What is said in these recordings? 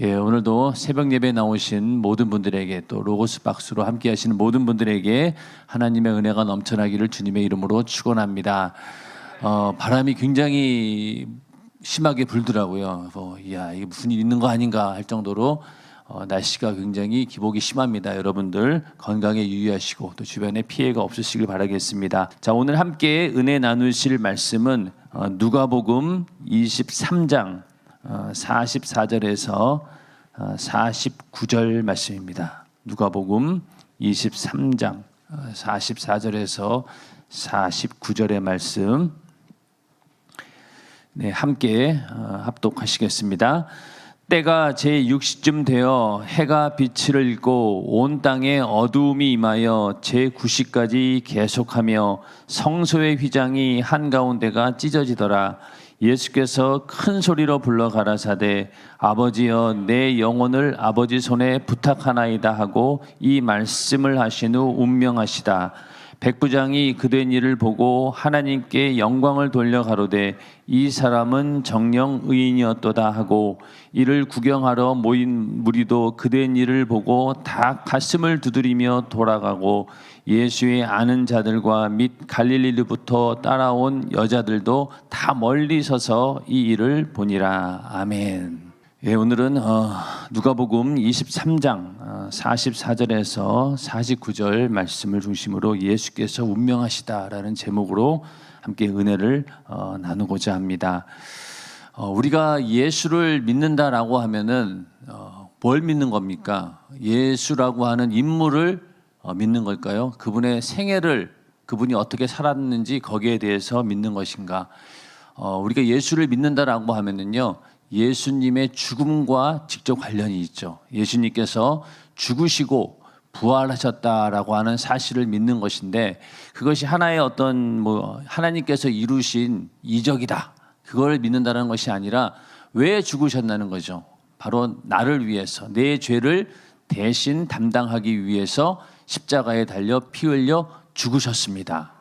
예, 오늘도 새벽 예배 나오신 모든 분들에게 또 로고스 박수로 함께 하시는 모든 분들에게 하나님의 은혜가 넘쳐나기를 주님의 이름으로 축원합니다. 바람이 굉장히 심하게 불더라고요. 이야, 이게 무슨 일 있는 거 아닌가 할 정도로 날씨가 굉장히 기복이 심합니다. 여러분들 건강에 유의하시고 또 주변에 피해가 없으시길 바라겠습니다. 자, 오늘 함께 은혜 나누실 말씀은 누가복음 23장 44절에서 49절 말씀입니다. 누가복음 23장 44절에서 49절의 말씀, 네, 함께 합독하시겠습니다. 때가 제6시쯤 되어 해가 빛을 잃고 온 땅에 어두움이 임하여 제9시까지 계속하며 성소의 휘장이 한가운데가 찢어지더라. 예수께서 큰 소리로 불러 가라사대 아버지여 내 영혼을 아버지 손에 부탁하나이다 하고 이 말씀을 하신 후 운명하시다. 백부장이 그된 일을 보고 하나님께 영광을 돌려 가로되 이 사람은 정령 의인이었도다 하고 이를 구경하러 모인 무리도 그된 일을 보고 다 가슴을 두드리며 돌아가고 예수의 아는 자들과 및 갈릴리로부터 따라온 여자들도 다 멀리 서서 이 일을 보니라. 아멘. 예, 오늘은 누가복음 23장 44절에서 49절 말씀을 중심으로 예수께서 운명하시다라는 제목으로 함께 은혜를 나누고자 합니다. 우리가 예수를 믿는다라고 하면은 뭘 믿는 겁니까? 예수라고 하는 인물을 믿는 걸까요? 그분의 생애를, 그분이 어떻게 살았는지 거기에 대해서 믿는 것인가? 우리가 예수를 믿는다라고 하면은요, 예수님의 죽음과 직접 관련이 있죠. 예수님께서 죽으시고 부활하셨다라고 하는 사실을 믿는 것인데, 그것이 하나의 어떤 하나님께서 이루신 이적이다, 그걸 믿는다는 것이 아니라 왜 죽으셨다는 거죠. 바로 나를 위해서, 내 죄를 대신 담당하기 위해서 십자가에 달려 피 흘려 죽으셨습니다.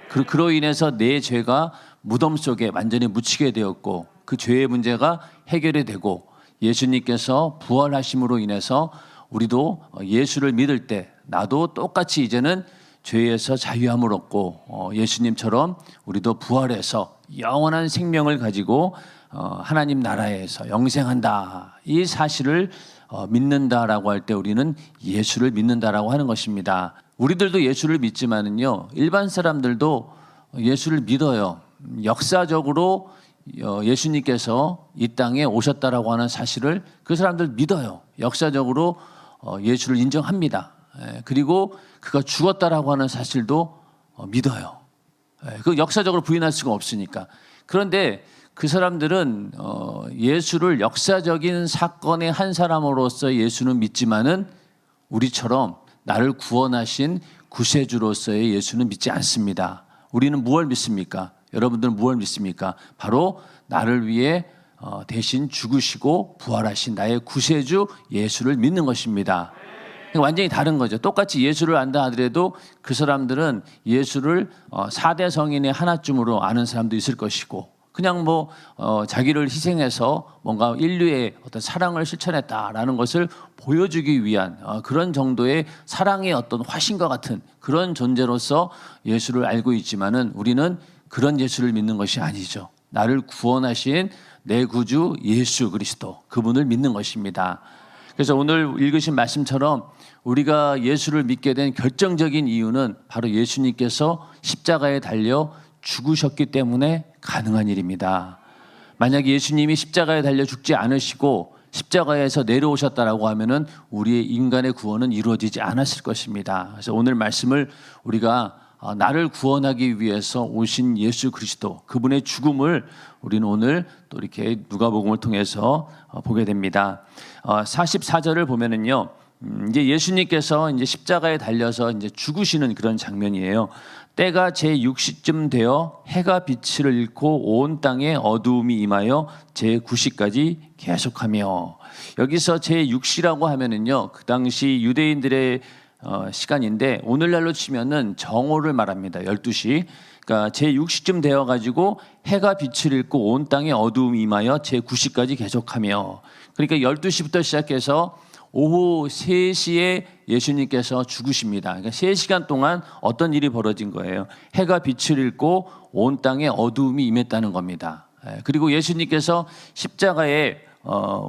그로 인해서 내 죄가 무덤 속에 완전히 묻히게 되었고, 그 죄의 문제가 해결이 되고, 예수님께서 부활하심으로 인해서 우리도 예수를 믿을 때 나도 똑같이 이제는 죄에서 자유함을 얻고 예수님처럼 우리도 부활해서 영원한 생명을 가지고 하나님 나라에서 영생한다, 이 사실을 믿는다라고 할 때 우리는 예수를 믿는다라고 하는 것입니다. 우리들도 예수를 믿지만은요, 일반 사람들도 예수를 믿어요. 역사적으로 예수님께서 이 땅에 오셨다라고 하는 사실을 그 사람들 믿어요. 역사적으로 예수를 인정합니다. 그리고 그가 죽었다라고 하는 사실도 믿어요. 그 역사적으로 부인할 수가 없으니까. 그런데 그 사람들은 예수를 역사적인 사건의 한 사람으로서 예수는 믿지만은 우리처럼 나를 구원하신 구세주로서의 예수는 믿지 않습니다. 우리는 무엇을 믿습니까? 여러분들은 무엇을 믿습니까? 바로 나를 위해 대신 죽으시고 부활하신 나의 구세주 예수를 믿는 것입니다. 완전히 다른 거죠. 똑같이 예수를 안다 하더라도 그 사람들은 예수를 4대 성인의 하나쯤으로 아는 사람도 있을 것이고, 그냥 자기를 희생해서 뭔가 인류의 어떤 사랑을 실천했다라는 것을 보여주기 위한 그런 정도의 사랑의 어떤 화신과 같은 그런 존재로서 예수를 알고 있지만은 우리는 그런 예수를 믿는 것이 아니죠. 나를 구원하신 내 구주 예수 그리스도, 그분을 믿는 것입니다. 그래서 오늘 읽으신 말씀처럼 우리가 예수를 믿게 된 결정적인 이유는 바로 예수님께서 십자가에 달려 죽으셨기 때문에 가능한 일입니다. 만약에 예수님이 십자가에 달려 죽지 않으시고 십자가에서 내려오셨다라고 하면은 우리의 인간의 구원은 이루어지지 않았을 것입니다. 그래서 오늘 말씀을 우리가 나를 구원하기 위해서 오신 예수 그리스도, 그분의 죽음을 우리는 오늘 또 이렇게 누가복음을 통해서 보게 됩니다. 44절을 보면은요, 이제 예수님께서 이제 십자가에 달려서 이제 죽으시는 그런 장면이에요. 때가 제6시쯤 되어 해가 빛을 잃고 온 땅에 어두움이 임하여 제9시까지 계속하며, 여기서 제6시라고 하면은요, 그 당시 유대인들의 시간인데 오늘날로 치면은 정오를 말합니다. 12시. 그러니까 제60쯤 되어 가지고 해가 빛을 잃고 온 땅에 어두움이 임하여 제90까지 계속하며, 그러니까 12시부터 시작해서 오후 3시에 예수님께서 죽으십니다. 그러니까 3시간 동안 어떤 일이 벌어진 거예요? 해가 빛을 잃고 온 땅에 어두움이 임했다는 겁니다. 그리고 예수님께서 십자가에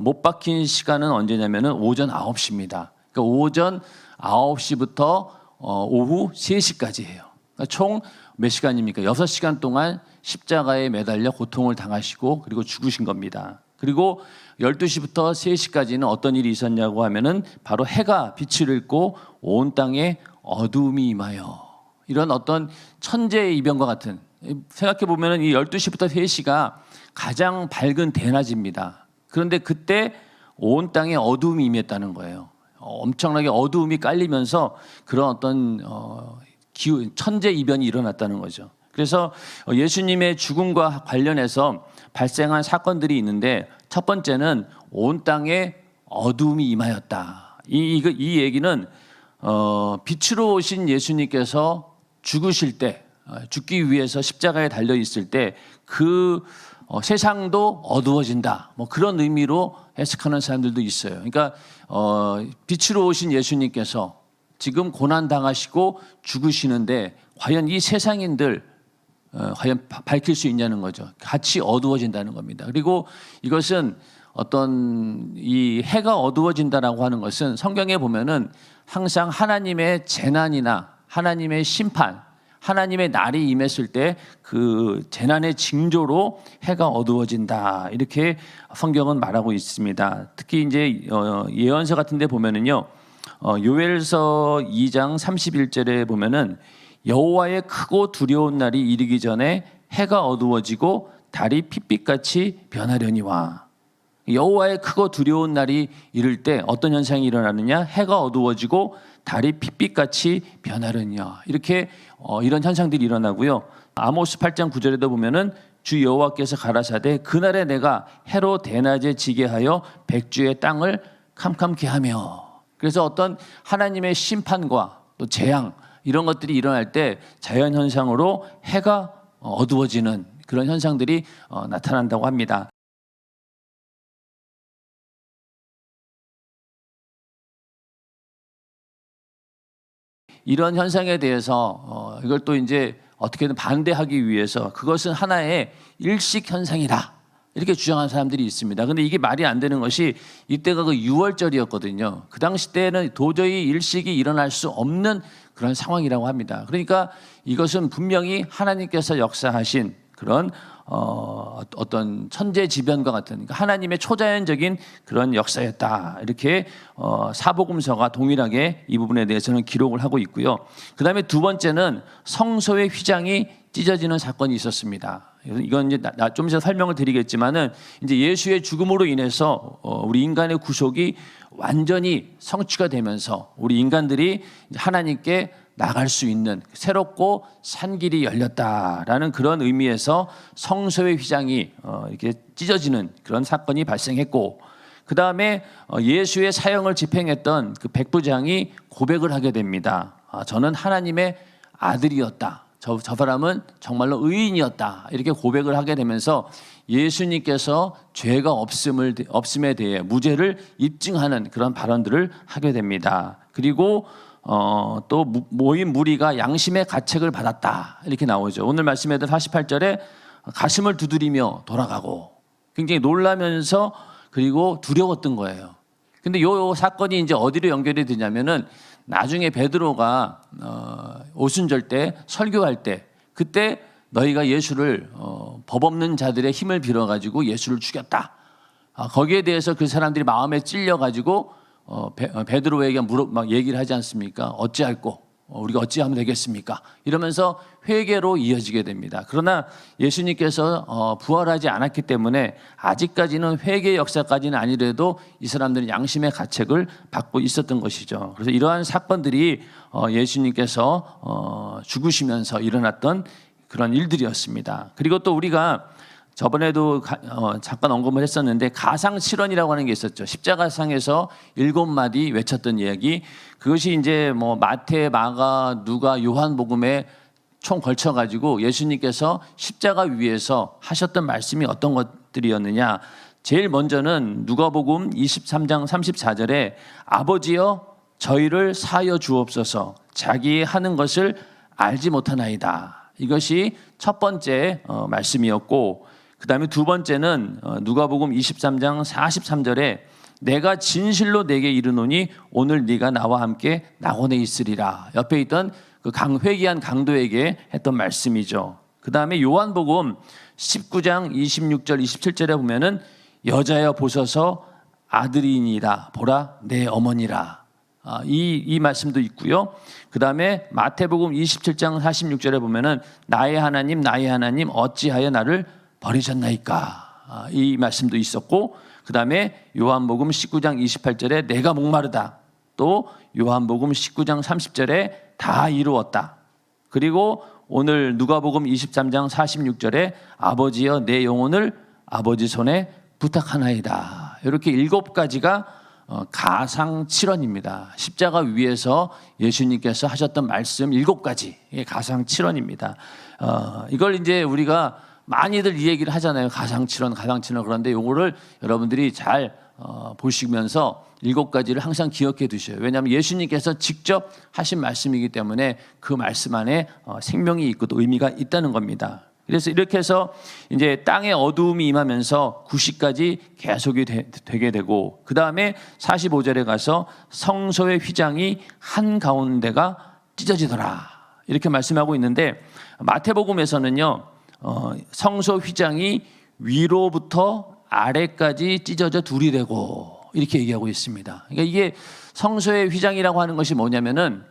못 박힌 시간은 언제냐면은 오전 9시입니다. 그러니까 오전 9시부터 오후 3시까지예요. 그러니까 총 몇 시간입니까? 6시간 동안 십자가에 매달려 고통을 당하시고 그리고 죽으신 겁니다. 그리고 12시부터 3시까지는 어떤 일이 있었냐고 하면은 바로 해가 빛을 잃고 온 땅에 어두움이 임하여, 이런 어떤 천재의 이변과 같은, 생각해 보면은 이 12시부터 3시가 가장 밝은 대낮입니다. 그런데 그때 온 땅에 어두움이 임했다는 거예요. 엄청나게 어두움이 깔리면서 그런 어떤 천재 이변이 일어났다는 거죠. 그래서 예수님의 죽음과 관련해서 발생한 사건들이 있는데, 첫 번째는 온 땅에 어두움이 임하였다. 이 얘기는 빛으로 오신 예수님께서 죽으실 때, 죽기 위해서 십자가에 달려 있을 때 그 세상도 어두워진다, 뭐 그런 의미로 해석하는 사람들도 있어요. 그러니까 빛으로 오신 예수님께서 지금 고난 당하시고 죽으시는데 과연 이 세상인들 과연 밝힐 수 있냐는 거죠. 같이 어두워진다는 겁니다. 그리고 이것은 어떤 이 해가 어두워진다라고 하는 것은 성경에 보면은 항상 하나님의 재난이나 하나님의 심판, 하나님의 날이 임했을 때 그 재난의 징조로 해가 어두워진다, 이렇게 성경은 말하고 있습니다. 특히 이제 예언서 같은 데 보면은요, 요엘서 2장 31절에 보면은 여호와의 크고 두려운 날이 이르기 전에 해가 어두워지고 달이 핏빛같이 변하려니와. 여호와의 크고 두려운 날이 이를 때 어떤 현상이 일어나느냐? 해가 어두워지고 달이 핏빛같이 변하려니와. 이렇게 이런 현상들이 일어나고요. 아모스 8장 9절에도 보면은 주 여호와께서 가라사대 그날에 내가 해로 대낮에 지게 하여 백주의 땅을 캄캄케 하며. 그래서 어떤 하나님의 심판과 또 재앙, 이런 것들이 일어날 때 자연 현상으로 해가 어두워지는 그런 현상들이 나타난다고 합니다. 이런 현상에 대해서 이걸 또 이제 어떻게든 반대하기 위해서 그것은 하나의 일식 현상이다, 이렇게 주장하는 사람들이 있습니다. 근데 이게 말이 안 되는 것이, 이때가 그 6월절이었거든요. 그 당시 때는 도저히 일식이 일어날 수 없는 그런 상황이라고 합니다. 그러니까 이것은 분명히 하나님께서 역사하신 그런 어떤 천재지변과 같은, 그러니까 하나님의 초자연적인 그런 역사였다, 이렇게 사복음서가 동일하게 이 부분에 대해서는 기록을 하고 있고요. 그 다음에 두 번째는 성소의 휘장이 찢어지는 사건이 있었습니다. 이건 이제 좀 이따 설명을 드리겠지만은, 이제 예수의 죽음으로 인해서 우리 인간의 구속이 완전히 성취가 되면서 우리 인간들이 하나님께 나갈 수 있는 새롭고 산 길이 열렸다라는 그런 의미에서 성소의 휘장이 이렇게 찢어지는 그런 사건이 발생했고, 그 다음에 예수의 사형을 집행했던 그 백부장이 고백을 하게 됩니다. 저는 하나님의 아들이었다, 저 사람은 정말로 의인이었다, 이렇게 고백을 하게 되면서 예수님께서 죄가 없음에 대해 무죄를 입증하는 그런 발언들을 하게 됩니다. 그리고 또 모인 무리가 양심의 가책을 받았다, 이렇게 나오죠. 오늘 말씀에도 48절에 가슴을 두드리며 돌아가고, 굉장히 놀라면서 그리고 두려웠던 거예요. 근데 이 사건이 이제 어디로 연결이 되냐면은, 나중에 베드로가 오순절 때 설교할 때, 그때 너희가 예수를 법 없는 자들의 힘을 빌어가지고 예수를 죽였다, 거기에 대해서 그 사람들이 마음에 찔려가지고 베드로에게 막 얘기를 하지 않습니까? 어찌할꼬, 우리가 어찌하면 되겠습니까? 이러면서 회개로 이어지게 됩니다. 그러나 예수님께서 부활하지 않았기 때문에 아직까지는 회개 역사까지는 아니래도 이 사람들은 양심의 가책을 받고 있었던 것이죠. 그래서 이러한 사건들이 예수님께서 죽으시면서 일어났던 그런 일들이었습니다. 그리고 또 우리가 저번에도 잠깐 언급을 했었는데, 가상칠언이라고 하는 게 있었죠. 십자가상에서 7마디 외쳤던 이야기. 그것이 이제 뭐 마태, 마가, 누가, 요한복음에 총 걸쳐가지고 예수님께서 십자가 위에서 하셨던 말씀이 어떤 것들이었느냐. 제일 먼저는 누가복음 23장 34절에 아버지여 저희를 사하여 주옵소서 자기의 하는 것을 알지 못하나이다. 이것이 첫 번째 말씀이었고, 그 다음에 두 번째는 누가복음 23장 43절에 내가 진실로 내게 이르노니 오늘 네가 나와 함께 낙원에 있으리라. 옆에 있던 그 회개한 강도에게 했던 말씀이죠. 그 다음에 요한복음 19장 26절 27절에 보면은 여자여 보소서 아들이니라 보라 내 어머니라. 이 말씀도 있고요. 그 다음에 마태복음 27장 46절에 보면은 나의 하나님 어찌하여 나를 버리셨나이까. 이 말씀도 있었고, 그 다음에 요한복음 19장 28절에 내가 목마르다. 또 요한복음 19장 30절에 다 이루었다. 그리고 오늘 누가복음 23장 46절에 아버지여 내 영혼을 아버지 손에 부탁하나이다. 이렇게 7가지가 가상칠언입니다. 십자가 위에서 예수님께서 하셨던 말씀 7가지 가상칠언입니다. 이걸 이제 우리가 많이들 이 얘기를 하잖아요. 가상칠언. 그런데 이거를 여러분들이 잘 보시면서 7가지를 항상 기억해 두셔요. 왜냐하면 예수님께서 직접 하신 말씀이기 때문에 그 말씀 안에 생명이 있고 또 의미가 있다는 겁니다. 그래서 이렇게 해서 이제 땅의 어두움이 임하면서 90까지 계속이 되게 되고, 그 다음에 45절에 가서 성소의 휘장이 한가운데가 찢어지더라. 이렇게 말씀하고 있는데, 마태복음에서는요, 성소 휘장이 위로부터 아래까지 찢어져 둘이 되고 이렇게 얘기하고 있습니다. 그러니까 이게 성소의 휘장이라고 하는 것이 뭐냐면은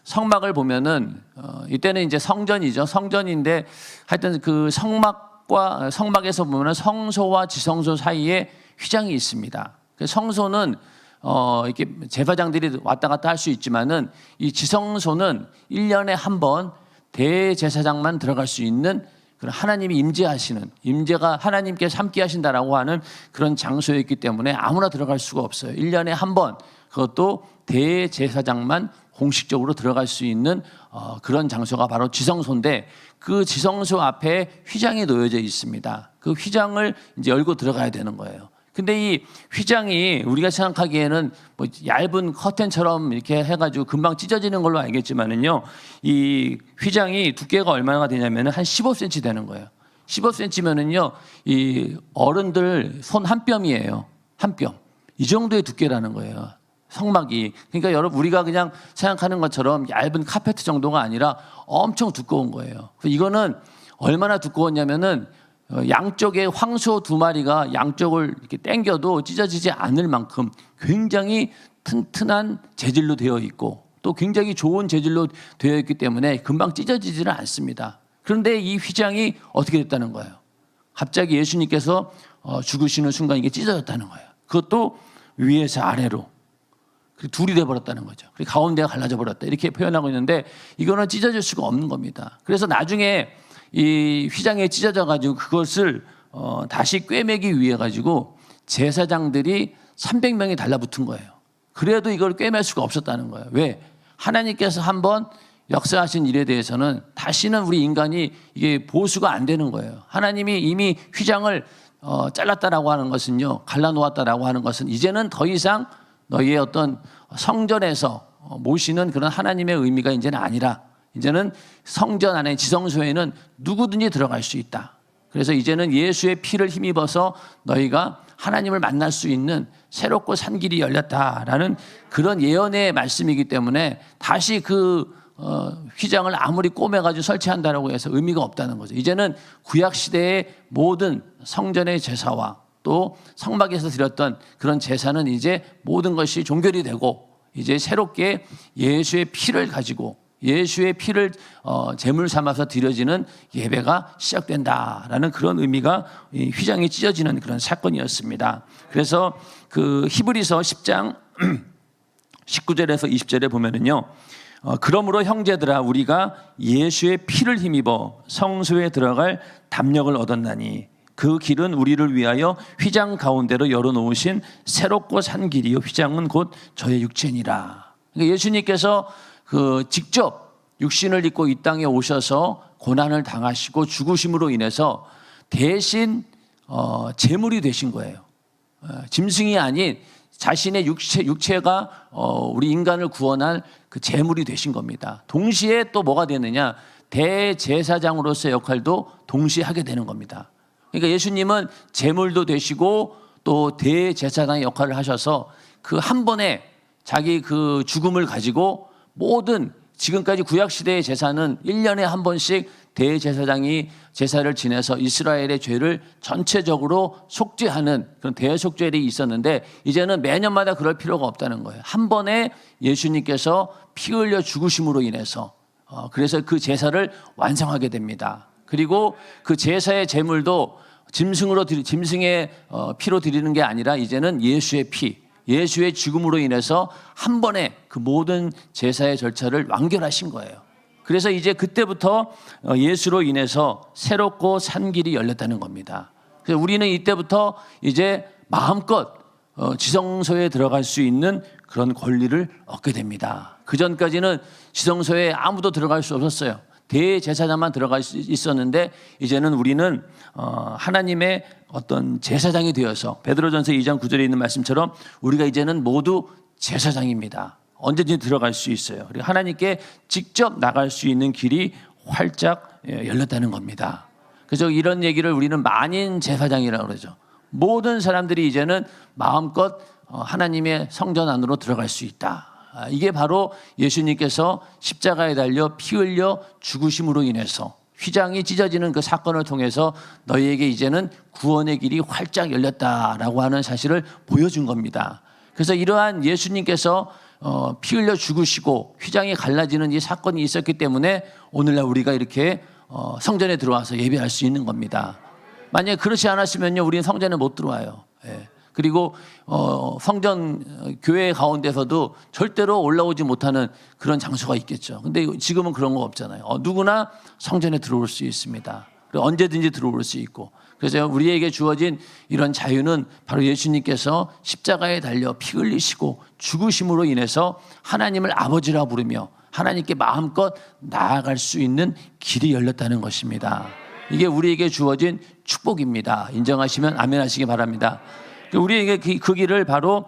성막을 보면은 이때는 이제 성전이죠. 성전인데 하여튼 그 성막에서 보면은 성소와 지성소 사이에 휘장이 있습니다. 성소는 이렇게 제사장들이 왔다 갔다 할 수 있지만은 이 지성소는 1년에 한 번 대제사장만 들어갈 수 있는 그런 하나님이 임재가 하나님께서 함께 하신다라고 하는 그런 장소였기 때문에 아무나 들어갈 수가 없어요. 1년에 한 번, 그것도 대제사장만 공식적으로 들어갈 수 있는 그런 장소가 바로 지성소인데, 그 지성소 앞에 휘장이 놓여져 있습니다. 그 휘장을 이제 열고 들어가야 되는 거예요. 근데 이 휘장이 우리가 생각하기에는 뭐 얇은 커튼처럼 이렇게 해가지고 금방 찢어지는 걸로 알겠지만은요, 이 휘장이 두께가 얼마나 되냐면은 한 15cm 되는 거예요. 15cm면은요, 이 어른들 손 한 뼘이에요. 한 뼘. 이 정도의 두께라는 거예요. 성막이. 그러니까 여러분, 우리가 그냥 생각하는 것처럼 얇은 카페트 정도가 아니라 엄청 두꺼운 거예요. 이거는 얼마나 두꺼웠냐면은 양쪽에 황소 2마리가 양쪽을 이렇게 당겨도 찢어지지 않을 만큼 굉장히 튼튼한 재질로 되어 있고 또 굉장히 좋은 재질로 되어 있기 때문에 금방 찢어지지는 않습니다. 그런데 이 휘장이 어떻게 됐다는 거예요? 갑자기 예수님께서 죽으시는 순간 이게 찢어졌다는 거예요. 그것도 위에서 아래로. 둘이 돼버렸다는 거죠. 그리고 가운데가 갈라져 버렸다. 이렇게 표현하고 있는데 이거는 찢어질 수가 없는 겁니다. 그래서 나중에 이 휘장에 찢어져 가지고 그것을 다시 꿰매기 위해 가지고 제사장들이 300명이 달라붙은 거예요. 그래도 이걸 꿰맬 수가 없었다는 거예요. 왜? 하나님께서 한번 역사하신 일에 대해서는 다시는 우리 인간이 이게 보수가 안 되는 거예요. 하나님이 이미 휘장을 잘랐다라고 하는 것은요, 갈라놓았다라고 하는 것은 이제는 더 이상 너희의 어떤 성전에서 모시는 그런 하나님의 의미가 이제는 아니라, 이제는 성전 안에 지성소에는 누구든지 들어갈 수 있다. 그래서 이제는 예수의 피를 힘입어서 너희가 하나님을 만날 수 있는 새롭고 산 길이 열렸다라는 그런 예언의 말씀이기 때문에 다시 그 휘장을 아무리 꼬매가지고 설치한다라고 해서 의미가 없다는 거죠. 이제는 구약시대의 모든 성전의 제사와 또 성막에서 드렸던 그런 제사는 이제 모든 것이 종결이 되고 이제 새롭게 예수의 피를 가지고 예수의 피를 제물 삼아서 드려지는 예배가 시작된다라는 그런 의미가 이 휘장이 찢어지는 그런 사건이었습니다. 그래서 그 히브리서 10장 19절에서 20절에 보면은요, 그러므로 형제들아 우리가 예수의 피를 힘입어 성소에 들어갈 담력을 얻었나니 그 길은 우리를 위하여 휘장 가운데로 열어놓으신 새롭고 산 길이요 휘장은 곧 저의 육체니라. 그러니까 예수님께서 그 직접 육신을 입고 이 땅에 오셔서 고난을 당하시고 죽으심으로 인해서 대신 제물이 되신 거예요. 짐승이 아닌 자신의 육체가 우리 인간을 구원할 그 제물이 되신 겁니다. 동시에 또 뭐가 되느냐? 대제사장으로서의 역할도 동시에 하게 되는 겁니다. 그러니까 예수님은 제물도 되시고 또 대제사장의 역할을 하셔서 그 한 번에 자기 그 죽음을 가지고 모든 지금까지 구약시대의 제사는 1년에 한 번씩 대제사장이 제사를 지내서 이스라엘의 죄를 전체적으로 속죄하는 그런 대속죄일이 있었는데 이제는 매년마다 그럴 필요가 없다는 거예요. 한 번에 예수님께서 피 흘려 죽으심으로 인해서 그래서 그 제사를 완성하게 됩니다. 그리고 그 제사의 제물도 짐승의 피로 드리는 게 아니라 이제는 예수의 피, 예수의 죽음으로 인해서 한 번에 그 모든 제사의 절차를 완결하신 거예요. 그래서 이제 그때부터 예수로 인해서 새롭고 산 길이 열렸다는 겁니다. 그래서 우리는 이때부터 이제 마음껏 지성소에 들어갈 수 있는 그런 권리를 얻게 됩니다. 그 전까지는 지성소에 아무도 들어갈 수 없었어요. 대제사장만 들어갈 수 있었는데 이제는 우리는 하나님의 어떤 제사장이 되어서 베드로전서 2장 9절에 있는 말씀처럼 우리가 이제는 모두 제사장입니다. 언제든지 들어갈 수 있어요. 그리고 하나님께 직접 나갈 수 있는 길이 활짝 열렸다는 겁니다. 그래서 이런 얘기를 우리는 만인 제사장이라고 그러죠. 모든 사람들이 이제는 마음껏 하나님의 성전 안으로 들어갈 수 있다. 이게 바로 예수님께서 십자가에 달려 피 흘려 죽으심으로 인해서 휘장이 찢어지는 그 사건을 통해서 너희에게 이제는 구원의 길이 활짝 열렸다라고 하는 사실을 보여준 겁니다. 그래서 이러한 예수님께서 피 흘려 죽으시고 휘장이 갈라지는 이 사건이 있었기 때문에 오늘날 우리가 이렇게 성전에 들어와서 예배할 수 있는 겁니다. 만약에 그렇지 않았으면요, 우리는 성전에 못 들어와요. 예. 그리고 성전 교회 가운데서도 절대로 올라오지 못하는 그런 장소가 있겠죠. 근데 지금은 그런 거 없잖아요. 누구나 성전에 들어올 수 있습니다. 그리고 언제든지 들어올 수 있고. 그래서 우리에게 주어진 이런 자유는 바로 예수님께서 십자가에 달려 피 흘리시고 죽으심으로 인해서 하나님을 아버지라 부르며 하나님께 마음껏 나아갈 수 있는 길이 열렸다는 것입니다. 이게 우리에게 주어진 축복입니다. 인정하시면 아멘 하시기 바랍니다. 우리에게 그 길을 바로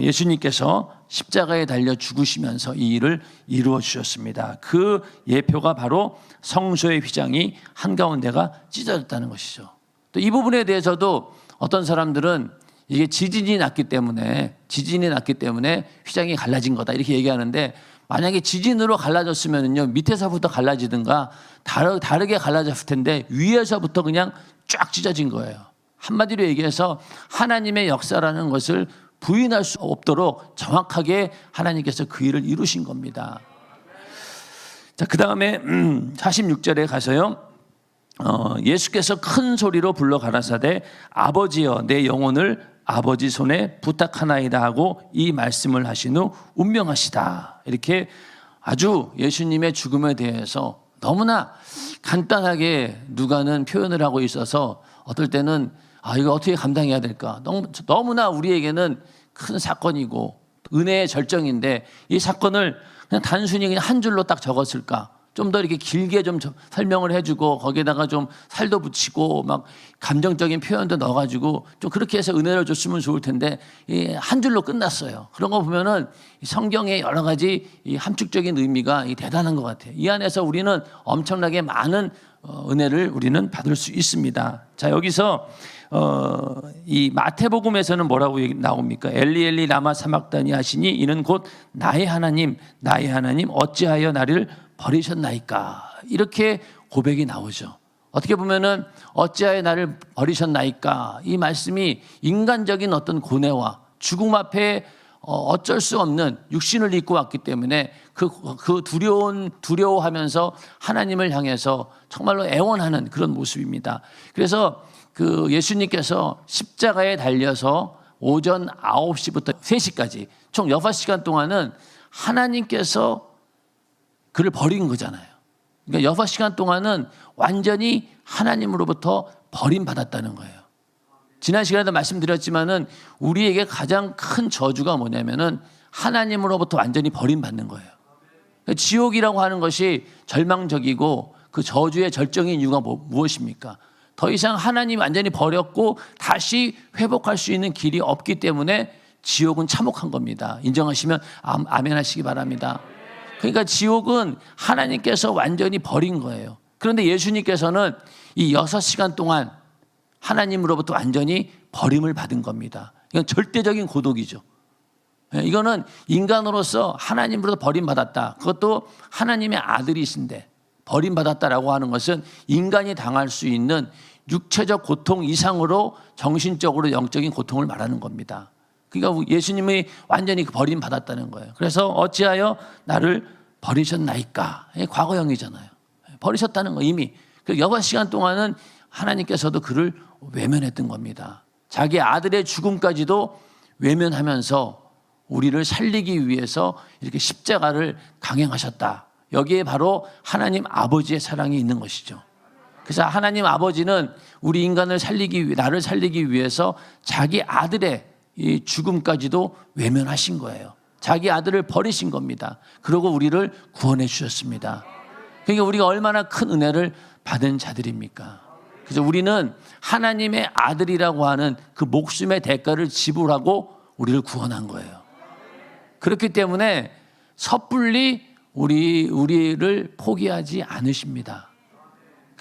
예수님께서 십자가에 달려 죽으시면서 이 일을 이루어 주셨습니다. 그 예표가 바로 성소의 휘장이 한가운데가 찢어졌다는 것이죠. 또 이 부분에 대해서도 어떤 사람들은 이게 지진이 났기 때문에 휘장이 갈라진 거다 이렇게 얘기하는데, 만약에 지진으로 갈라졌으면요 밑에서부터 갈라지든가 다르게 갈라졌을 텐데 위에서부터 그냥 쫙 찢어진 거예요. 한마디로 얘기해서 하나님의 역사라는 것을 부인할 수 없도록 정확하게 하나님께서 그 일을 이루신 겁니다. 자, 그 다음에 46절에 가서요, 예수께서 큰 소리로 불러 가라사대 아버지여 내 영혼을 아버지 손에 부탁하나이다 하고 이 말씀을 하신 후 운명하시다. 이렇게 아주 예수님의 죽음에 대해서 너무나 간단하게 누가는 표현을 하고 있어서 어떨 때는 이거 어떻게 감당해야 될까? 너무나 우리에게는 큰 사건이고 은혜의 절정인데 이 사건을 그냥 단순히 그냥 한 줄로 딱 적었을까? 좀 더 이렇게 길게 좀 설명을 해주고 거기에다가 좀 살도 붙이고 막 감정적인 표현도 넣어가지고 좀 그렇게 해서 은혜를 줬으면 좋을 텐데 한 줄로 끝났어요. 그런 거 보면은 성경의 여러 가지 이 함축적인 의미가 대단한 것 같아요. 이 안에서 우리는 엄청나게 많은 은혜를 우리는 받을 수 있습니다. 자, 여기서 이 마태복음에서는 뭐라고 나옵니까? 엘리 라마 사막다니 하시니 이는 곧 나의 하나님 어찌하여 나를 버리셨나이까? 이렇게 고백이 나오죠. 어떻게 보면은 어찌하여 나를 버리셨나이까? 이 말씀이 인간적인 어떤 고뇌와 죽음 앞에 어쩔 수 없는 육신을 입고 왔기 때문에 그 두려워하면서 하나님을 향해서 정말로 애원하는 그런 모습입니다. 그래서 그 예수님께서 십자가에 달려서 오전 9시부터 3시까지 총 6시간 동안은 하나님께서 그를 버린 거잖아요. 그러니까 6시간 동안은 완전히 하나님으로부터 버림받았다는 거예요. 지난 시간에도 말씀드렸지만은 우리에게 가장 큰 저주가 뭐냐면은 하나님으로부터 완전히 버림받는 거예요. 지옥이라고 하는 것이 절망적이고 그 저주의 절정인 이유가 무엇입니까? 더 이상 하나님 완전히 버렸고 다시 회복할 수 있는 길이 없기 때문에 지옥은 참혹한 겁니다. 인정하시면 아멘 하시기 바랍니다. 그러니까 지옥은 하나님께서 완전히 버린 거예요. 그런데 예수님께서는 이 6시간 동안 하나님으로부터 완전히 버림을 받은 겁니다. 이건 절대적인 고독이죠. 이거는 인간으로서 하나님으로부터 버림받았다. 그것도 하나님의 아들이신데 버림받았다라고 하는 것은 인간이 당할 수 있는 육체적 고통 이상으로 정신적으로 영적인 고통을 말하는 겁니다. 그러니까 예수님이 완전히 버림받았다는 거예요. 그래서 어찌하여 나를 버리셨나이까? 과거형이잖아요. 버리셨다는 거 이미. 6시간 동안은 하나님께서도 그를 외면했던 겁니다. 자기 아들의 죽음까지도 외면하면서 우리를 살리기 위해서 이렇게 십자가를 강행하셨다. 여기에 바로 하나님 아버지의 사랑이 있는 것이죠. 그래서 하나님 아버지는 우리 인간을 나를 살리기 위해서 자기 아들의 이 죽음까지도 외면하신 거예요. 자기 아들을 버리신 겁니다. 그리고 우리를 구원해 주셨습니다. 그러니까 우리가 얼마나 큰 은혜를 받은 자들입니까? 그래서 우리는 하나님의 아들이라고 하는 그 목숨의 대가를 지불하고 우리를 구원한 거예요. 그렇기 때문에 섣불리 우리를 포기하지 않으십니다.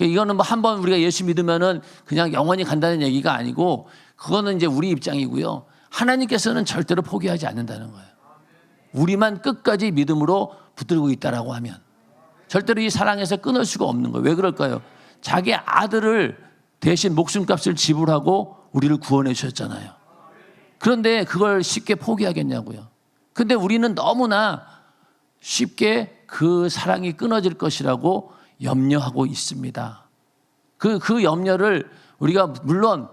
이거는 뭐 한번 우리가 예수 믿으면은 그냥 영원히 간다는 얘기가 아니고 그거는 이제 우리 입장이고요. 하나님께서는 절대로 포기하지 않는다는 거예요. 우리만 끝까지 믿음으로 붙들고 있다라고 하면 절대로 이 사랑에서 끊을 수가 없는 거예요. 왜 그럴까요? 자기 아들을 대신 목숨값을 지불하고 우리를 구원해 주셨잖아요. 그런데 그걸 쉽게 포기하겠냐고요. 근데 우리는 너무나 쉽게 그 사랑이 끊어질 것이라고 염려하고 있습니다. 그 염려를 우리가 물론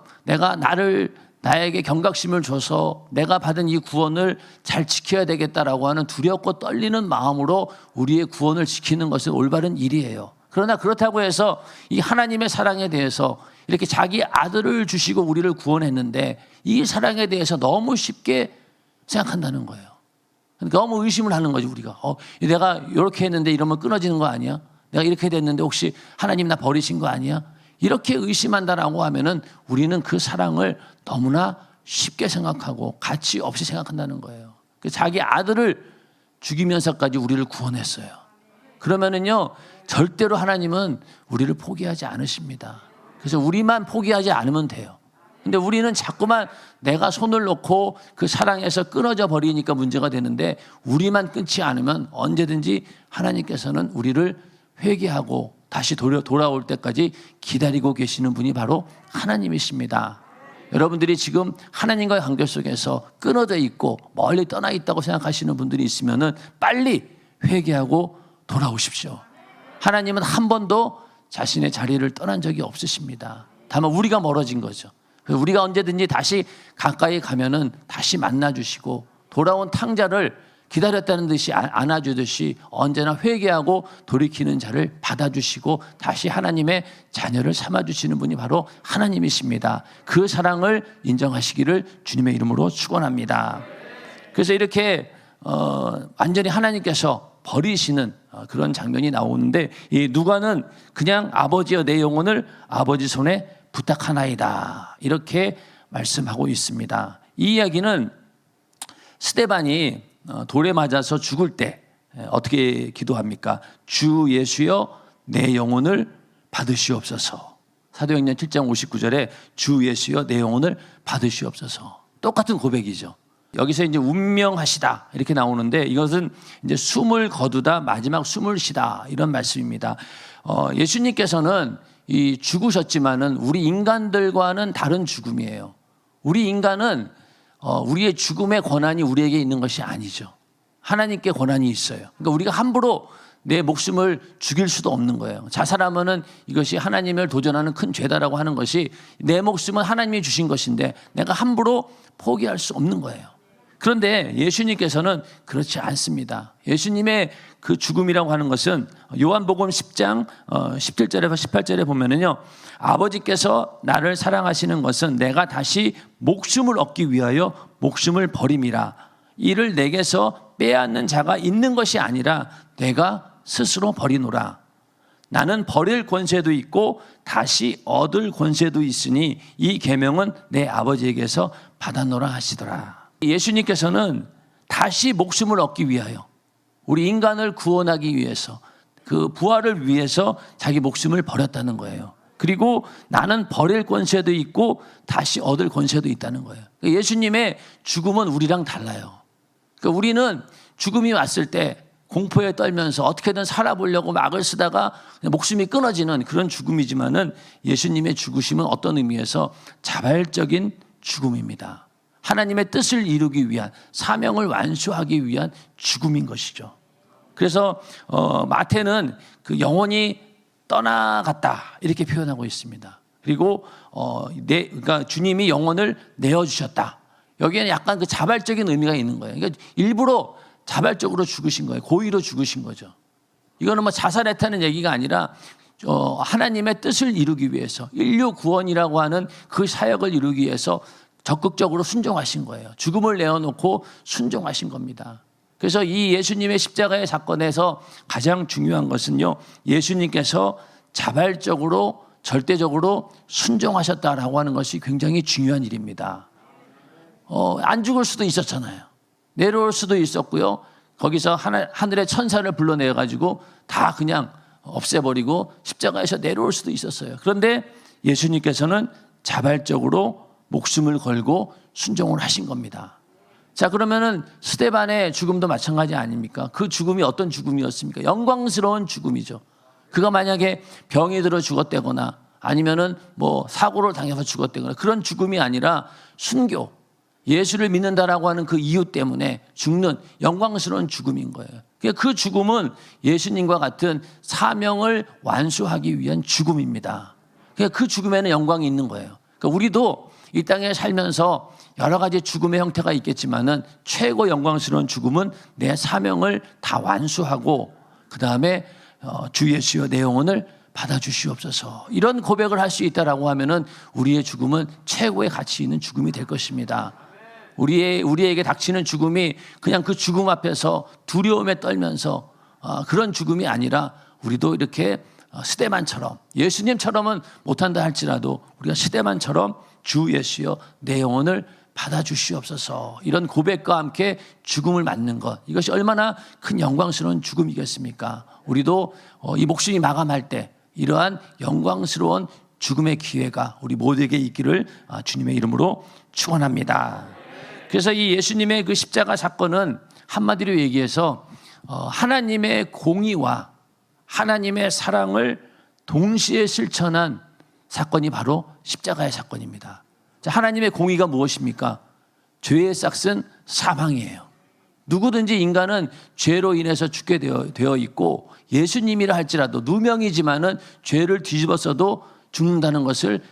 나에게 경각심을 줘서 내가 받은 이 구원을 잘 지켜야 되겠다라고 하는 두렵고 떨리는 마음으로 우리의 구원을 지키는 것은 올바른 일이에요. 그러나 그렇다고 해서 이 하나님의 사랑에 대해서 이렇게 자기 아들을 주시고 우리를 구원했는데 이 사랑에 대해서 너무 쉽게 생각한다는 거예요. 너무 의심을 하는 거지 우리가. 내가 이렇게 했는데 이러면 끊어지는 거 아니야? 내가 이렇게 됐는데 혹시 하나님 나 버리신 거 아니야? 이렇게 의심한다라고 하면은 우리는 그 사랑을 너무나 쉽게 생각하고 가치 없이 생각한다는 거예요. 자기 아들을 죽이면서까지 우리를 구원했어요. 그러면은요 절대로 하나님은 우리를 포기하지 않으십니다. 그래서 우리만 포기하지 않으면 돼요. 근데 우리는 자꾸만 내가 손을 놓고 그 사랑에서 끊어져 버리니까 문제가 되는데 우리만 끊지 않으면 언제든지 하나님께서는 우리를 회개하고 다시 돌아올 때까지 기다리고 계시는 분이 바로 하나님이십니다. 여러분들이 지금 하나님과의 관계 속에서 끊어져 있고 멀리 떠나 있다고 생각하시는 분들이 있으면은 빨리 회개하고 돌아오십시오. 하나님은 한 번도 자신의 자리를 떠난 적이 없으십니다. 다만 우리가 멀어진 거죠. 우리가 언제든지 다시 가까이 가면은 다시 만나주시고 돌아온 탕자를 기다렸다는 듯이 안아주듯이 언제나 회개하고 돌이키는 자를 받아주시고 다시 하나님의 자녀를 삼아주시는 분이 바로 하나님이십니다. 그 사랑을 인정하시기를 주님의 이름으로 축원합니다. 그래서 이렇게 완전히 하나님께서 버리시는 그런 장면이 나오는데 이 누가는 그냥 아버지여 내 영혼을 아버지 손에 부탁하나이다 이렇게 말씀하고 있습니다. 이 이야기는 스데반이 돌에 맞아서 죽을 때 어떻게 기도합니까? 주 예수여 내 영혼을 받으시옵소서. 사도행전 7장 59절에 주 예수여 내 영혼을 받으시옵소서. 똑같은 고백이죠. 여기서 이제 운명하시다 이렇게 나오는데 이것은 이제 숨을 거두다 마지막 숨을 쉬다 이런 말씀입니다. 예수님께서는 이 죽으셨지만은 우리 인간들과는 다른 죽음이에요. 우리 인간은 우리의 죽음의 권한이 우리에게 있는 것이 아니죠. 하나님께 권한이 있어요. 그러니까 우리가 함부로 내 목숨을 죽일 수도 없는 거예요. 자살하면은 이것이 하나님을 도전하는 큰 죄다라고 하는 것이 내 목숨은 하나님이 주신 것인데 내가 함부로 포기할 수 없는 거예요. 그런데 예수님께서는 그렇지 않습니다. 예수님의 그 죽음이라고 하는 것은 요한복음 10장 17절에서 18절에 보면은요. 아버지께서 나를 사랑하시는 것은 내가 다시 목숨을 얻기 위하여 목숨을 버림이라. 이를 내게서 빼앗는 자가 있는 것이 아니라 내가 스스로 버리노라. 나는 버릴 권세도 있고 다시 얻을 권세도 있으니 이 계명은 내 아버지에게서 받았노라 하시더라. 예수님께서는 다시 목숨을 얻기 위하여, 우리 인간을 구원하기 위해서, 그 부활을 위해서 자기 목숨을 버렸다는 거예요. 그리고 나는 버릴 권세도 있고 다시 얻을 권세도 있다는 거예요. 예수님의 죽음은 우리랑 달라요. 그러니까 우리는 죽음이 왔을 때 공포에 떨면서 어떻게든 살아보려고 막을 쓰다가 목숨이 끊어지는 그런 죽음이지만은 예수님의 죽으심은 어떤 의미에서 자발적인 죽음입니다. 하나님의 뜻을 이루기 위한, 사명을 완수하기 위한 죽음인 것이죠. 그래서 마태는 그 영혼이 떠나갔다 이렇게 표현하고 있습니다. 그리고 그러니까 주님이 영혼을 내어주셨다. 여기에는 약간 그 자발적인 의미가 있는 거예요. 그러니까 일부러 자발적으로 죽으신 거예요. 고의로 죽으신 거죠. 이거는 뭐 자살했다는 얘기가 아니라 하나님의 뜻을 이루기 위해서, 인류 구원이라고 하는 그 사역을 이루기 위해서 적극적으로 순종하신 거예요. 죽음을 내어놓고 순종하신 겁니다. 그래서 이 예수님의 십자가의 사건에서 가장 중요한 것은요, 예수님께서 자발적으로 절대적으로 순종하셨다라고 하는 것이 굉장히 중요한 일입니다. 안 죽을 수도 있었잖아요. 내려올 수도 있었고요. 거기서 하늘의 천사를 불러내가지고 다 그냥 없애버리고 십자가에서 내려올 수도 있었어요. 그런데 예수님께서는 자발적으로 목숨을 걸고 순종을 하신 겁니다. 자, 그러면은 스데반의 죽음도 마찬가지 아닙니까? 그 죽음이 어떤 죽음이었습니까? 영광스러운 죽음이죠. 그가 만약에 병이 들어 죽었다거나 아니면은 뭐 사고를 당해서 죽었다거나 그런 죽음이 아니라 순교, 예수를 믿는다라고 하는 그 이유 때문에 죽는 영광스러운 죽음인 거예요. 그 죽음은 예수님과 같은 사명을 완수하기 위한 죽음입니다. 그 죽음에는 영광이 있는 거예요. 그러니까 우리도 이 땅에 살면서 여러 가지 죽음의 형태가 있겠지만은 최고 영광스러운 죽음은 내 사명을 다 완수하고 그 다음에 주 예수여 내 영혼을 받아주시옵소서, 이런 고백을 할 수 있다라고 하면은 우리의 죽음은 최고의 가치 있는 죽음이 될 것입니다. 우리에게 닥치는 죽음이 그냥 그 죽음 앞에서 두려움에 떨면서 그런 죽음이 아니라 우리도 이렇게 스데반처럼, 예수님처럼은 못한다 할지라도 우리가 스데반처럼 주 예수여 내 영혼을 받아주시옵소서, 이런 고백과 함께 죽음을 맞는 것, 이것이 얼마나 큰 영광스러운 죽음이겠습니까? 우리도 이 목숨이 마감할 때 이러한 영광스러운 죽음의 기회가 우리 모두에게 있기를 주님의 이름으로 축원합니다. 그래서 이 예수님의 그 십자가 사건은 한마디로 얘기해서 하나님의 공의와 하나님의 사랑을 동시에 실천한 사건이 바로 십자가의 사건입니다. 자, 하나님의 공의가 무엇입니까? 죄의 싹은 사망이에요. 누구든지 인간은 죄로 인해서 죽게 되어 있고 예수님이라 할지라도 누명이지만은 죄를 뒤집어서도 죽는다는 것을,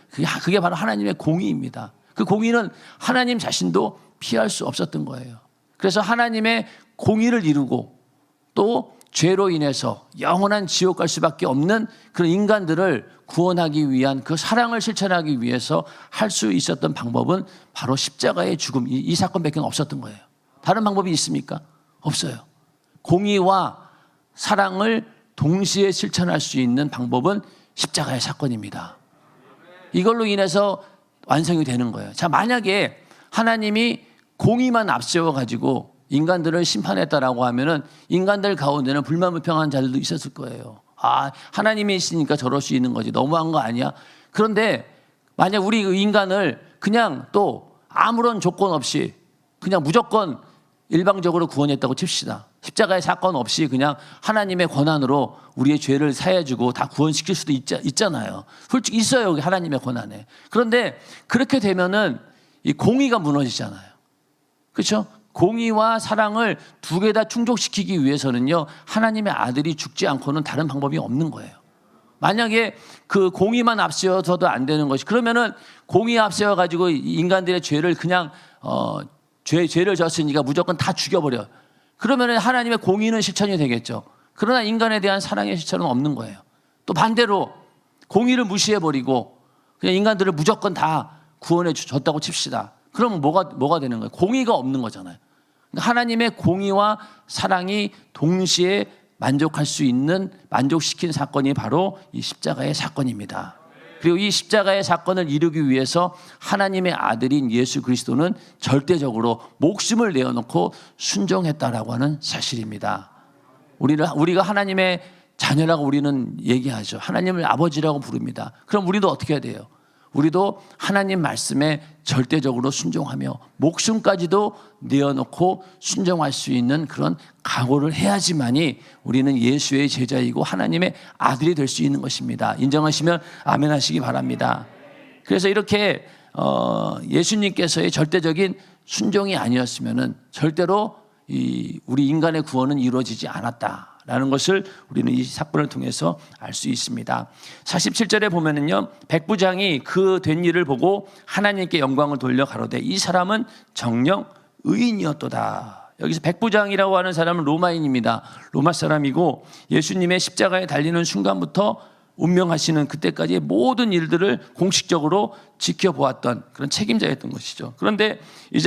그게 바로 하나님의 공의입니다. 그 공의는 하나님 자신도 피할 수 없었던 거예요. 그래서 하나님의 공의를 이루고 또 죄로 인해서 영원한 지옥 갈 수밖에 없는 그런 인간들을 구원하기 위한 그 사랑을 실천하기 위해서 할 수 있었던 방법은 바로 십자가의 죽음, 이 사건밖에 없었던 거예요. 다른 방법이 있습니까? 없어요. 공의와 사랑을 동시에 실천할 수 있는 방법은 십자가의 사건입니다. 이걸로 인해서 완성이 되는 거예요. 자, 만약에 하나님이 공의만 앞세워가지고 인간들을 심판했다라고 하면은 인간들 가운데는 불만불평한 자들도 있었을 거예요. 하나님이 있으니까 저럴 수 있는 거지, 너무한 거 아니야? 그런데 만약 우리 인간을 그냥 또 아무런 조건 없이 그냥 무조건 일방적으로 구원했다고 칩시다. 십자가의 사건 없이 그냥 하나님의 권한으로 우리의 죄를 사해주고 다 구원시킬 수도 있잖아요. 솔직히 있어요, 여기 하나님의 권한에. 그런데 그렇게 되면은 이 공의가 무너지잖아요. 그렇죠? 공의와 사랑을 두 개 다 충족시키기 위해서는요, 하나님의 아들이 죽지 않고는 다른 방법이 없는 거예요. 만약에 그 공의만 앞세워서도 안 되는 것이, 그러면은 공의 앞세워가지고 인간들의 죄를 그냥 죄를 졌으니까 무조건 다 죽여버려. 그러면은 하나님의 공의는 실천이 되겠죠. 그러나 인간에 대한 사랑의 실천은 없는 거예요. 또 반대로 공의를 무시해버리고 그냥 인간들을 무조건 다 구원해 줬다고 칩시다. 그럼 뭐가 되는 거예요? 공의가 없는 거잖아요. 하나님의 공의와 사랑이 동시에 만족시킨 사건이 바로 이 십자가의 사건입니다. 그리고 이 십자가의 사건을 이루기 위해서 하나님의 아들인 예수 그리스도는 절대적으로 목숨을 내어놓고 순종했다라고 하는 사실입니다. 우리가 하나님의 자녀라고 우리는 얘기하죠. 하나님을 아버지라고 부릅니다. 그럼 우리도 어떻게 해야 돼요? 우리도 하나님 말씀에 절대적으로 순종하며 목숨까지도 내어놓고 순종할 수 있는 그런 각오를 해야지만이 우리는 예수의 제자이고 하나님의 아들이 될 수 있는 것입니다. 인정하시면 아멘 하시기 바랍니다. 그래서 이렇게 예수님께서의 절대적인 순종이 아니었으면 절대로 우리 인간의 구원은 이루어지지 않았다라는 것을 우리는 이 사건을 통해서 알 수 있습니다. 47절에 보면은요, 백부장이 그 된 일을 보고 하나님께 영광을 돌려 가로되 이 사람은 정녕 의인이었도다. 여기서 백부장이라고 하는 사람은 로마인입니다. 로마 사람이고 예수님의 십자가에 달리는 순간부터 운명하시는 그때까지의 모든 일들을 공식적으로 지켜보았던 그런 책임자였던 것이죠. 그런데 이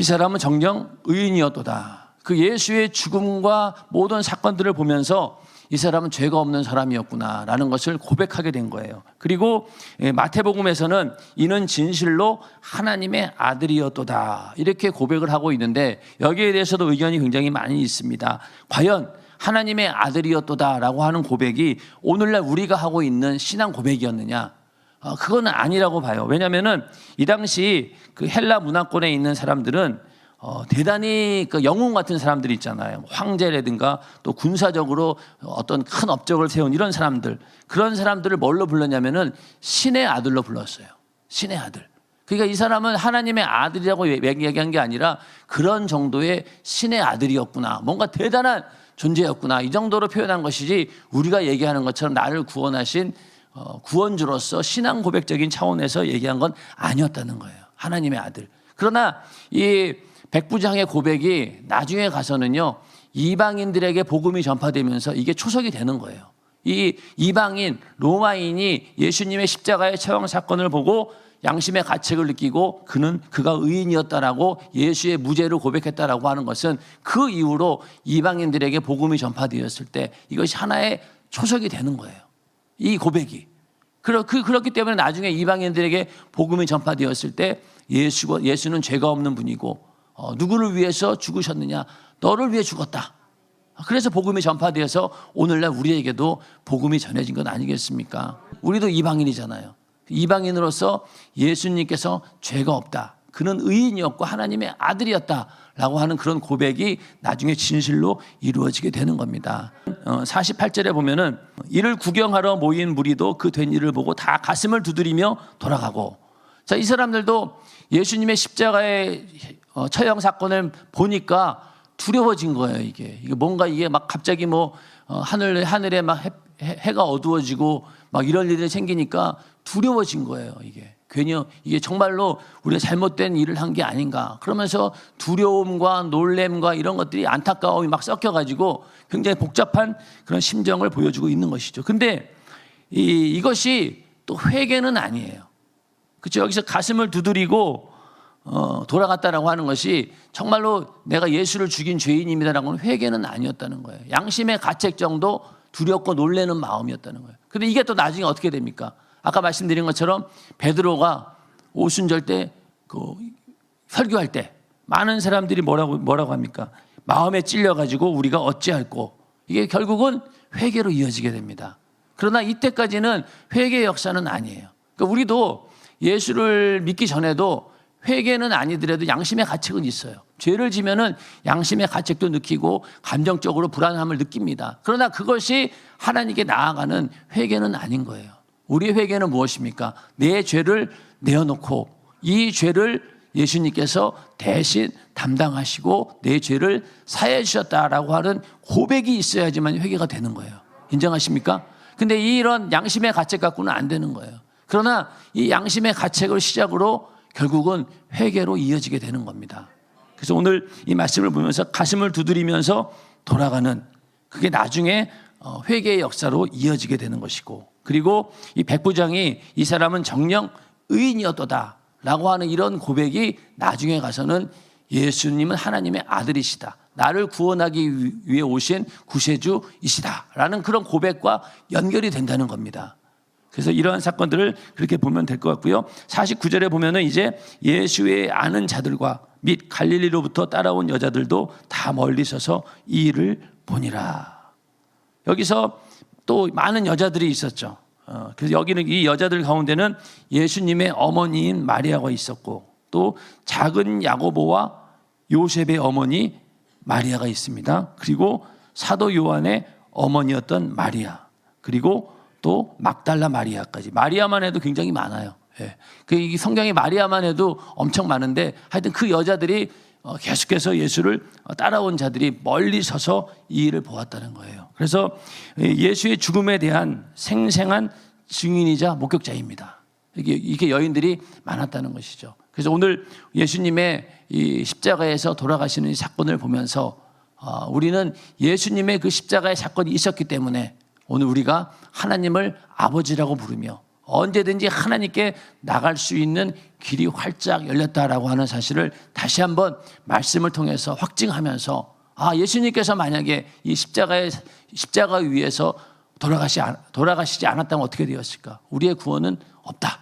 사람은 정녕 의인이었도다. 그 예수의 죽음과 모든 사건들을 보면서 이 사람은 죄가 없는 사람이었구나라는 것을 고백하게 된 거예요. 그리고 마태복음에서는 이는 진실로 하나님의 아들이었도다 이렇게 고백을 하고 있는데 여기에 대해서도 의견이 굉장히 많이 있습니다. 과연 하나님의 아들이었도다라고 하는 고백이 오늘날 우리가 하고 있는 신앙 고백이었느냐? 그건 아니라고 봐요. 왜냐하면은 이 당시 그 헬라 문화권에 있는 사람들은 대단히 그 영웅 같은 사람들이 있잖아요. 황제라든가 또 군사적으로 어떤 큰 업적을 세운 이런 사람들, 그런 사람들을 뭘로 불렀냐면은 신의 아들로 불렀어요. 신의 아들. 그러니까 이 사람은 하나님의 아들이라고 얘기한 게 아니라 그런 정도의 신의 아들이었구나. 뭔가 대단한 존재였구나. 이 정도로 표현한 것이지 우리가 얘기하는 것처럼 나를 구원하신 구원주로서 신앙 고백적인 차원에서 얘기한 건 아니었다는 거예요. 하나님의 아들. 그러나 이 백부장의 고백이 나중에 가서는요, 이방인들에게 복음이 전파되면서 이게 초석이 되는 거예요. 이 이방인 로마인이 예수님의 십자가의 처형 사건을 보고 양심의 가책을 느끼고 그가 의인이었다라고 예수의 무죄를 고백했다라고 하는 것은 그 이후로 이방인들에게 복음이 전파되었을 때 이것이 하나의 초석이 되는 거예요. 이 고백이. 그렇기 때문에 나중에 이방인들에게 복음이 전파되었을 때 예수는 죄가 없는 분이고 누구를 위해서 죽으셨느냐? 너를 위해 죽었다. 그래서 복음이 전파되어서 오늘날 우리에게도 복음이 전해진 건 아니겠습니까? 우리도 이방인이잖아요. 이방인으로서 예수님께서 죄가 없다. 그는 의인이었고 하나님의 아들이었다라고 하는 그런 고백이 나중에 진실로 이루어지게 되는 겁니다. 48절에 보면은 이를 구경하러 모인 무리도 그 된 일을 보고 다 가슴을 두드리며 돌아가고. 자, 이 사람들도 예수님의 십자가의 처형 사건을 보니까 두려워진 거예요. 이게 뭔가 이게 막 갑자기 하늘에 막 해가 어두워지고 막 이런 일이 생기니까 두려워진 거예요. 이게 괜히 이게 정말로 우리가 잘못된 일을 한 게 아닌가. 그러면서 두려움과 놀램과 이런 것들이 안타까움이 막 섞여가지고 굉장히 복잡한 그런 심정을 보여주고 있는 것이죠. 근데 이것이 또 회개는 아니에요. 그렇죠? 여기서 가슴을 두드리고 돌아갔다라고 하는 것이 정말로 내가 예수를 죽인 죄인입니다라고 하는 회개는 아니었다는 거예요. 양심의 가책 정도 두렵고 놀라는 마음이었다는 거예요. 근데 이게 또 나중에 어떻게 됩니까? 아까 말씀드린 것처럼 베드로가 오순절 때 설교할 때 많은 사람들이 뭐라고 합니까? 마음에 찔려가지고 우리가 어찌할꼬. 이게 결국은 회개로 이어지게 됩니다. 그러나 이때까지는 회개의 역사는 아니에요. 그러니까 우리도 예수를 믿기 전에도 회개는 아니더라도 양심의 가책은 있어요. 죄를 지면은 양심의 가책도 느끼고 감정적으로 불안함을 느낍니다. 그러나 그것이 하나님께 나아가는 회개는 아닌 거예요. 우리의 회개는 무엇입니까? 내 죄를 내어놓고 이 죄를 예수님께서 대신 담당하시고 내 죄를 사해 주셨다라고 하는 고백이 있어야지만 회개가 되는 거예요. 인정하십니까? 근데 이런 양심의 가책 갖고는 안 되는 거예요. 그러나 이 양심의 가책을 시작으로 결국은 회개로 이어지게 되는 겁니다. 그래서 오늘 이 말씀을 보면서 가슴을 두드리면서 돌아가는 그게 나중에 회개의 역사로 이어지게 되는 것이고, 그리고 이 백부장이 이 사람은 정녕 의인이었도다 라고 하는 이런 고백이 나중에 가서는 예수님은 하나님의 아들이시다. 나를 구원하기 위해 오신 구세주이시다. 라는 그런 고백과 연결이 된다는 겁니다. 그래서 이러한 사건들을 그렇게 보면 될 것 같고요. 49절에 보면은 이제 예수의 아는 자들과 및 갈릴리로부터 따라온 여자들도 다 멀리 서서 이 일을 보니라. 여기서 또 많은 여자들이 있었죠. 그래서 여기는 이 여자들 가운데는 예수님의 어머니인 마리아가 있었고 또 작은 야고보와 요셉의 어머니 마리아가 있습니다. 그리고 사도 요한의 어머니였던 마리아, 그리고 또 막달라 마리아까지. 마리아만 해도 굉장히 많아요. 예. 이 성경에 마리아만 해도 엄청 많은데 하여튼 그 여자들이 계속해서 예수를 따라온 자들이 멀리 서서 이 일을 보았다는 거예요. 그래서 예수의 죽음에 대한 생생한 증인이자 목격자입니다. 이게 여인들이 많았다는 것이죠. 그래서 오늘 예수님의 이 십자가에서 돌아가시는 사건을 보면서 우리는 예수님의 그 십자가의 사건이 있었기 때문에 오늘 우리가 하나님을 아버지라고 부르며 언제든지 하나님께 나갈 수 있는 길이 활짝 열렸다라고 하는 사실을 다시 한번 말씀을 통해서 확증하면서 예수님께서 만약에 이 십자가 위에서 돌아가시지 않았다면 어떻게 되었을까? 우리의 구원은 없다.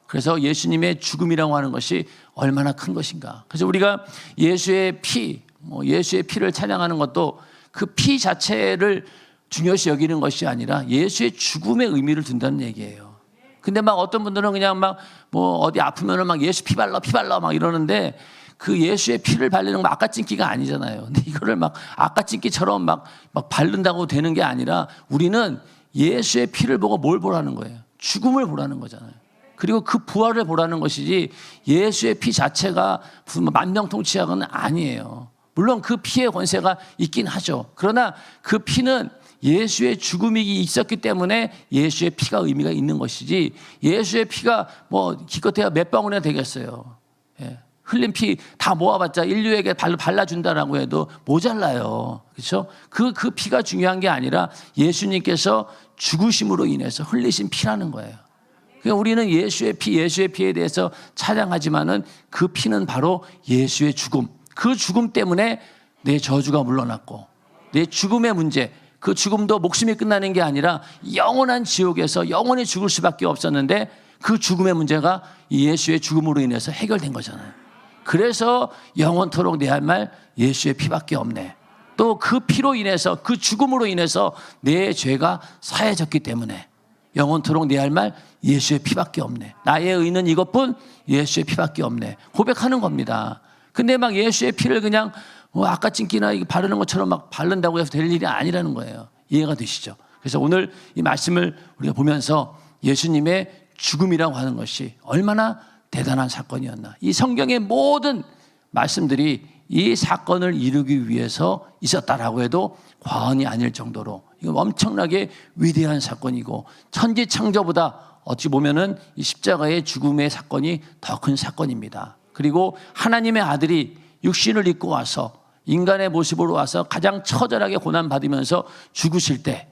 그래서 예수님의 죽음이라고 하는 것이 얼마나 큰 것인가. 그래서 우리가 예수의 피를 찬양하는 것도 그 피 자체를 중요시 여기는 것이 아니라 예수의 죽음의 의미를 둔다는 얘기예요. 근데 막 어떤 분들은 그냥 막 뭐 어디 아프면은 막 예수 피 발라 막 이러는데 그 예수의 피를 바르는 거 아까찐기가 아니잖아요. 근데 이거를 막 아까찐기처럼 막 바른다고 되는 게 아니라 우리는 예수의 피를 보고 뭘 보라는 거예요? 죽음을 보라는 거잖아요. 그리고 그 부활을 보라는 것이지 예수의 피 자체가 무슨 만병통치약은 아니에요. 물론 그 피의 권세가 있긴 하죠. 그러나 그 피는 예수의 죽음이 있었기 때문에 예수의 피가 의미가 있는 것이지 예수의 피가 뭐 기껏해야 몇 방울이나 되겠어요. 예. 흘린 피 다 모아봤자 인류에게 발라준다라고 해도 모자라요. 그렇죠? 그 피가 중요한 게 아니라 예수님께서 죽으심으로 인해서 흘리신 피라는 거예요. 그러니까 우리는 예수의 피에 대해서 찬양하지만은 그 피는 바로 예수의 죽음. 그 죽음 때문에 내 저주가 물러났고 내 죽음의 문제, 그 죽음도 목숨이 끝나는 게 아니라 영원한 지옥에서 영원히 죽을 수밖에 없었는데 그 죽음의 문제가 예수의 죽음으로 인해서 해결된 거잖아요. 그래서 영원토록 내 할 말 예수의 피밖에 없네. 또 그 피로 인해서 그 죽음으로 인해서 내 죄가 사해졌기 때문에 영원토록 내 할 말 예수의 피밖에 없네. 나의 의는 이것뿐 예수의 피밖에 없네. 고백하는 겁니다. 근데 막 예수의 피를 그냥 아까찐기나 바르는 것처럼 막 바른다고 해서 될 일이 아니라는 거예요. 이해가 되시죠? 그래서 오늘 이 말씀을 우리가 보면서 예수님의 죽음이라고 하는 것이 얼마나 대단한 사건이었나. 이 성경의 모든 말씀들이 이 사건을 이루기 위해서 있었다라고 해도 과언이 아닐 정도로 이건 엄청나게 위대한 사건이고 천지창조보다 어찌 보면은 이 십자가의 죽음의 사건이 더 큰 사건입니다. 그리고 하나님의 아들이 육신을 입고 와서 인간의 모습으로 와서 가장 처절하게 고난받으면서 죽으실 때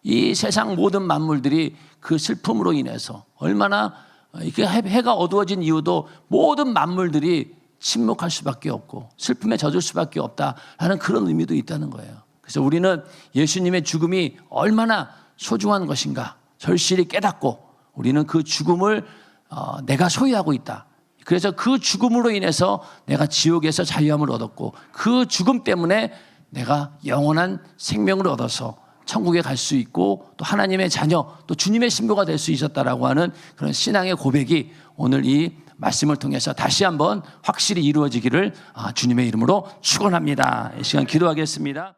이 세상 모든 만물들이 그 슬픔으로 인해서 얼마나 이렇게 해가 어두워진 이유도 모든 만물들이 침묵할 수밖에 없고 슬픔에 젖을 수밖에 없다라는 그런 의미도 있다는 거예요. 그래서 우리는 예수님의 죽음이 얼마나 소중한 것인가 절실히 깨닫고 우리는 그 죽음을 내가 소유하고 있다. 그래서 그 죽음으로 인해서 내가 지옥에서 자유함을 얻었고 그 죽음 때문에 내가 영원한 생명을 얻어서 천국에 갈 수 있고 또 하나님의 자녀 또 주님의 신부가 될 수 있었다라고 하는 그런 신앙의 고백이 오늘 이 말씀을 통해서 다시 한번 확실히 이루어지기를 주님의 이름으로 축원합니다. 이 시간 기도하겠습니다.